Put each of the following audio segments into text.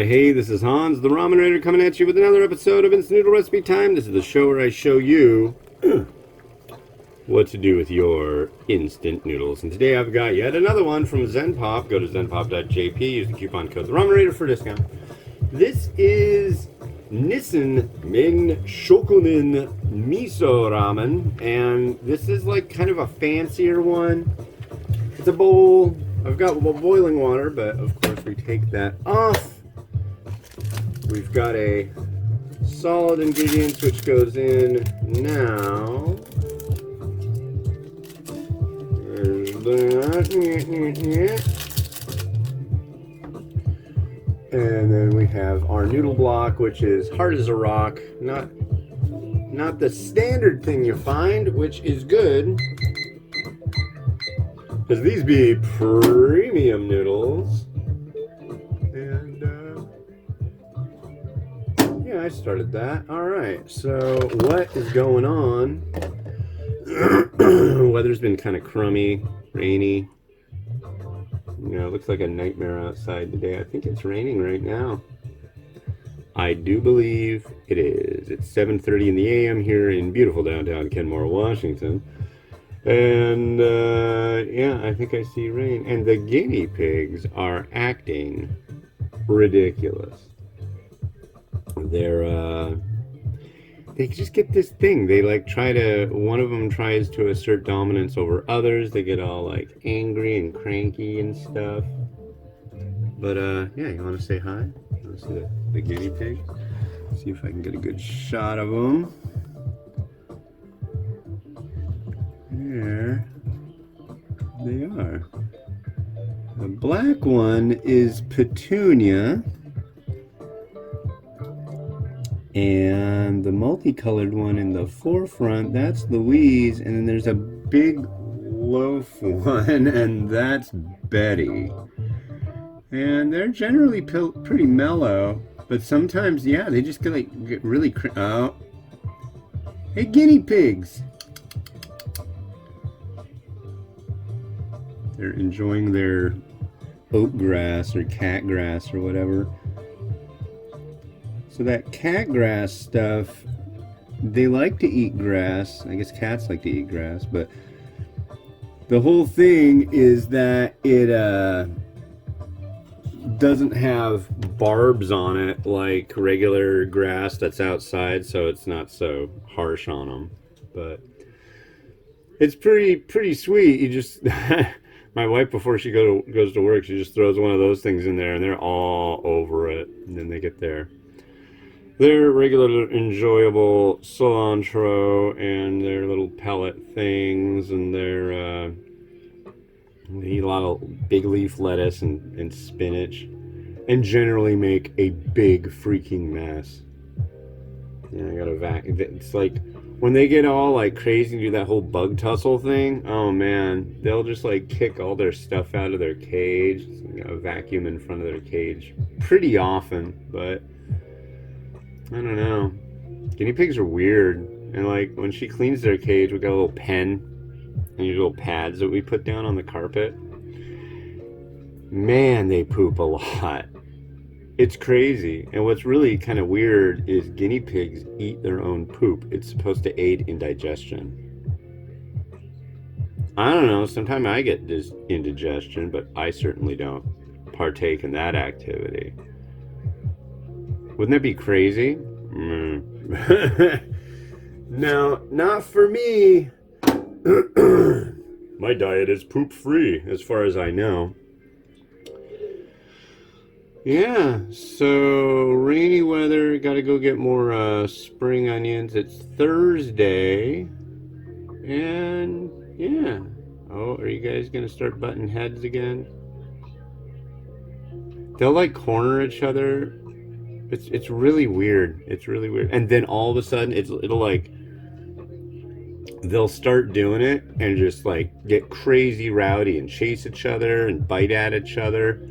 Hey, this is Hans, the Ramen Raider, coming at you with another episode of Instant Noodle Recipe Time. This is the show where I show you what to do with your instant noodles. And today I've got yet another one from Zenpop. Go to zenpop.jp, use the coupon code the Ramen Raider for a discount. This is Nissin Menshokunin Miso Ramen, and this is like kind of a fancier one. It's a bowl. I've got boiling water, but of course we take that off. We've got a solid ingredients which goes in now. There's that. And then we have our noodle block, which is hard as a rock. Not the standard thing you find, which is good, because these be premium noodles. And yeah, I started that. Alright, so what is going on? Weather's been kind of crummy, rainy. You know, it looks like a nightmare outside today. I think it's raining right now. I do believe it is. It's 7:30 in the a.m. here in beautiful downtown Kenmore, Washington. And yeah, I think I see rain. And the guinea pigs are acting ridiculous. They just get this thing. They like one of them tries to assert dominance over others. They get all like angry and cranky and stuff. But yeah, you want to say hi? You want to see the guinea pig? See if I can get a good shot of them. There they are. The black one is Petunia, and the multicolored one in the forefront, that's Louise, and then there's a big loaf one, and that's Betty. And they're generally pretty mellow, but sometimes, yeah, they just get really oh. Hey, guinea pigs! They're enjoying their oat grass or cat grass or whatever. So that cat grass stuff, they like to eat grass. I guess cats like to eat grass, but the whole thing is that it doesn't have barbs on it like regular grass that's outside, so it's not so harsh on them. But it's pretty sweet. You just my wife, before she goes to work, she just throws one of those things in there, and they're all over it. And then they get their regular enjoyable cilantro and their little pellet things, and they eat a lot of big leaf lettuce and spinach, and generally make a big freaking mess. Yeah, I gotta vacuum. It's like when they get all like crazy and do that whole bug tussle thing, oh man, they'll just like kick all their stuff out of their cage. You know, vacuum in front of their cage pretty often, but I don't know. Guinea pigs are weird. And like when she cleans their cage, we got a little pen and these little pads that we put down on the carpet. Man, they poop a lot. It's crazy. And what's really kind of weird is guinea pigs eat their own poop. It's supposed to aid in digestion. I don't know, sometimes I get this indigestion, but I certainly don't partake in that activity. Wouldn't that be crazy? No, not for me. My diet is poop free, as far as I know. Yeah, so rainy weather, gotta go get more spring onions. It's Thursday, and yeah. Oh, are you guys gonna start butting heads again? They'll like corner each other. It's really weird. It's really weird. And then all of a sudden, it'll like, they'll start doing it and just like get crazy rowdy and chase each other and bite at each other,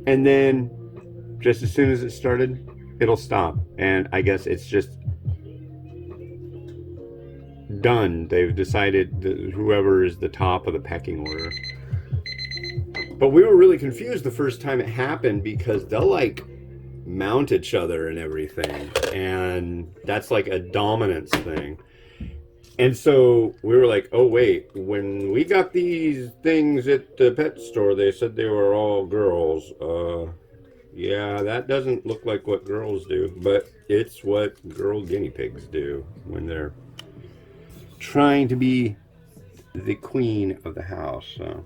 and then just as soon as it started, it'll stop. And I guess it's just done. They've decided that whoever is the top of the pecking order. But we were really confused the first time it happened, because they'll like mount each other and everything. And that's like a dominance thing. And so we were like, oh, wait, when we got these things at the pet store, they said they were all girls. Yeah, that doesn't look like what girls do, but it's what girl guinea pigs do when they're trying to be the queen of the house. So,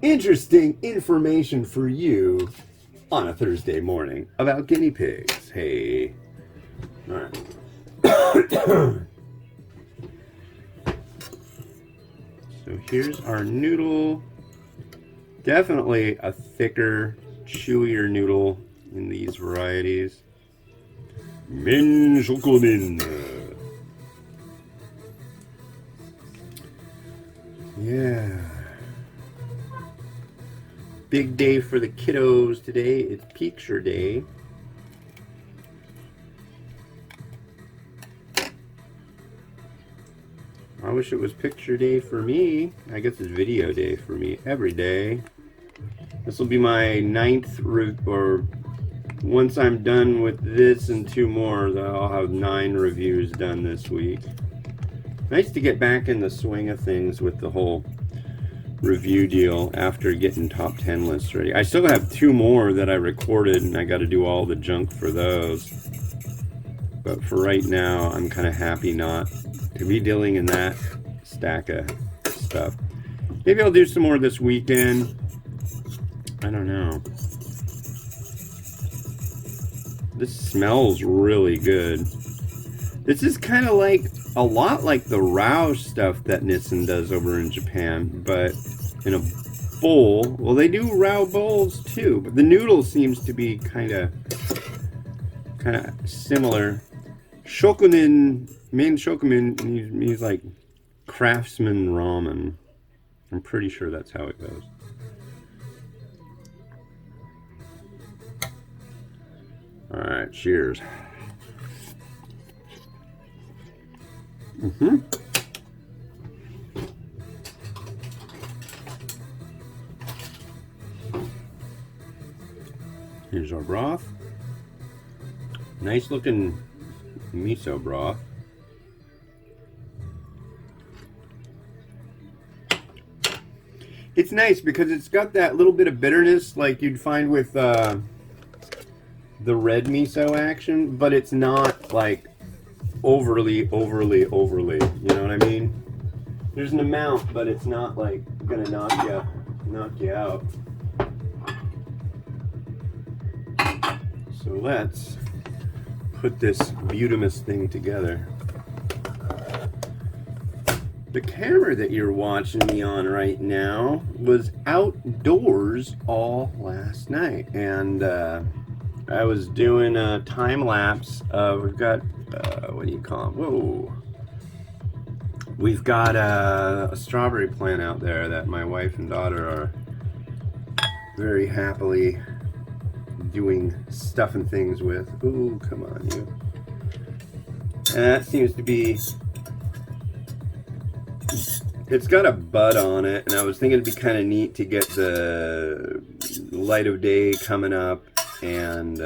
interesting information for you on a Thursday morning about guinea pigs. Hey. All right. So here's our noodle. Definitely a thicker, chewier noodle in these varieties. Menshokunin. Yeah. Big day for the kiddos today. It's picture day. I wish it was picture day for me. I guess it's video day for me every day. This will be my 9th or once I'm done with this and 2 more, I'll have 9 reviews done this week. Nice to get back in the swing of things with the whole review deal after getting top 10 lists ready. I still have 2 more that I recorded, and I got to do all the junk for those. But for right now, I'm kind of happy not to be dealing in that stack of stuff. Maybe I'll do some more this weekend. I don't know. This smells really good. This is kind of like a lot like the Rao stuff that Nissin does over in Japan, but in a bowl. Well, they do Rao bowls too, but the noodle seems to be kind of similar. Menshokunin means like craftsman ramen. I'm pretty sure that's how it goes. All right, cheers. Here's our broth. Nice looking miso broth. It's nice because it's got that little bit of bitterness like you'd find with the red miso action, but it's not like overly. You know what I mean? There's an amount, but it's not like gonna knock you out. So let's put this beautimous thing together. The camera that you're watching me on right now was outdoors all last night, and I was doing a time lapse. We've got what do you call them? Whoa! We've got a strawberry plant out there that my wife and daughter are very happily doing stuff and things with. Ooh, come on, you. And that seems to be. It's got a bud on it, and I was thinking it'd be kind of neat to get the light of day coming up and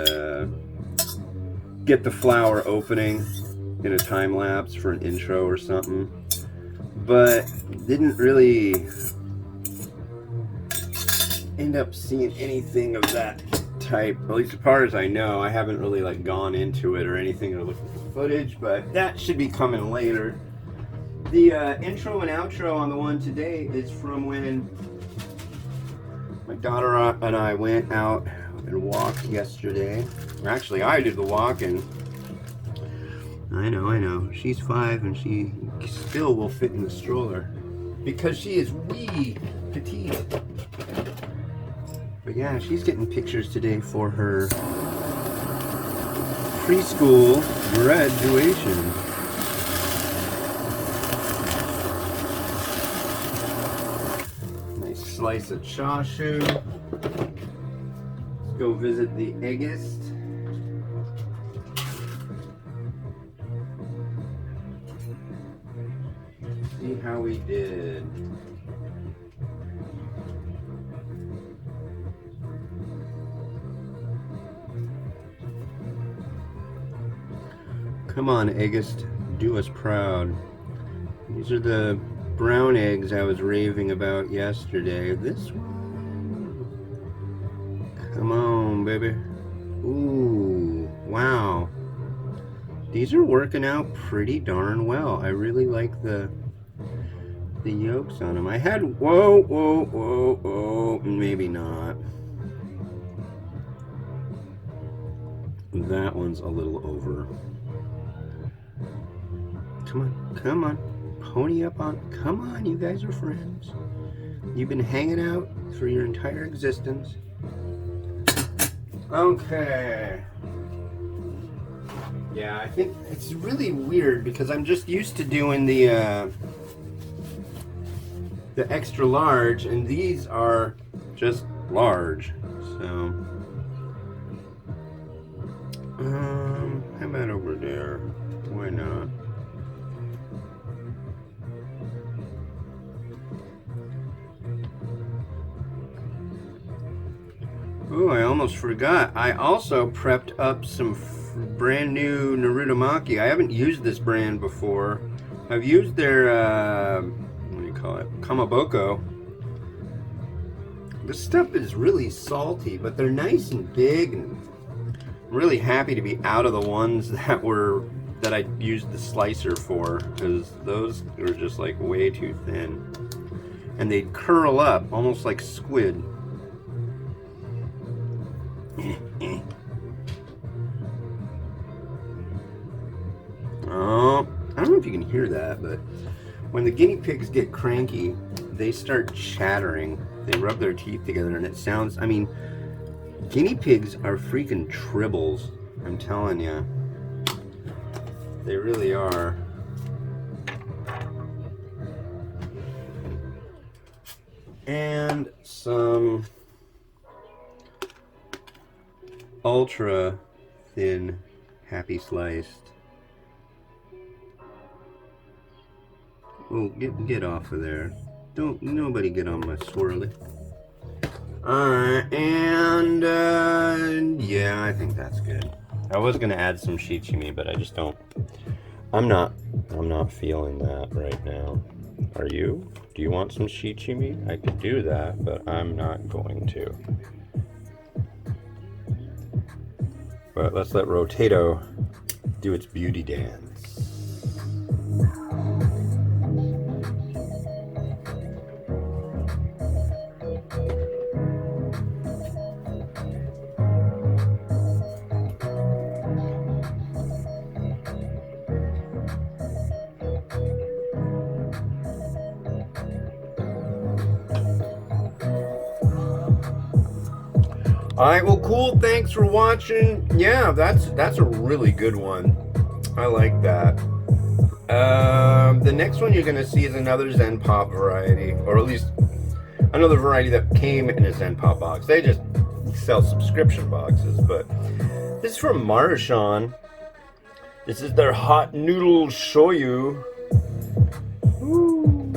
get the flower opening in a time lapse for an intro or something, but didn't really end up seeing anything of that type, at least as far as I know. I haven't really like gone into it or anything or looked at the footage, but that should be coming later. The intro and outro on the one today is from when my daughter and I went out and walked yesterday. Or actually, I did the walking. I know. She's 5 and she still will fit in the stroller because she is wee petite. But yeah, she's getting pictures today for her preschool graduation. Slice of chashu. Let's go visit the eggist. See how we did. Come on, eggist, do us proud. These are the brown eggs I was raving about yesterday. This one. Come on, baby. Ooh, wow. These are working out pretty darn well. I really like the yolks on them. I had, whoa, maybe not. That one's a little over. Come on. Pony up on, come on, you guys are friends. You've been hanging out for your entire existence. Okay. Yeah, I think it's really weird because I'm just used to doing the extra large, and these are just large. So, how about over there? Why not? Oh, I almost forgot. I also prepped up some brand new Narutomaki. I haven't used this brand before. I've used their, what do you call it? Kamaboko. This stuff is really salty, but they're nice and big, and I'm really happy to be out of the ones that I used the slicer for, because those are just like way too thin. And they'd curl up almost like squid. Oh, I don't know if you can hear that, but when the guinea pigs get cranky, they start chattering. They rub their teeth together and it sounds, I mean, guinea pigs are freaking tribbles. I'm telling you. They really are. And some ultra thin happy sliced. Oh, get off of there. Don't nobody get on my swirly. Alright, and yeah, I think that's good. I was gonna add some shichimi, but I just don't. I'm not feeling that right now. Are you? Do you want some shichimi? I could do that, but I'm not going to. But let's let Rotato do its beauty dance. Alright, well cool, thanks for watching. Yeah, that's a really good one. I like that. The next one you're going to see is another Zen Pop variety, or at least another variety that came in a Zen Pop box. They just sell subscription boxes, but this is from Marchand. This is their hot noodle shoyu. Ooh.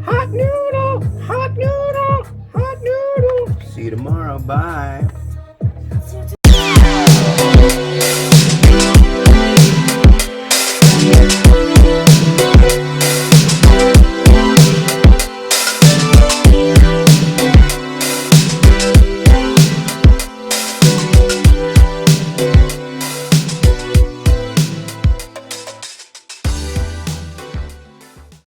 Hot noodle, hot noodle, hot noodle. See you tomorrow. Bye.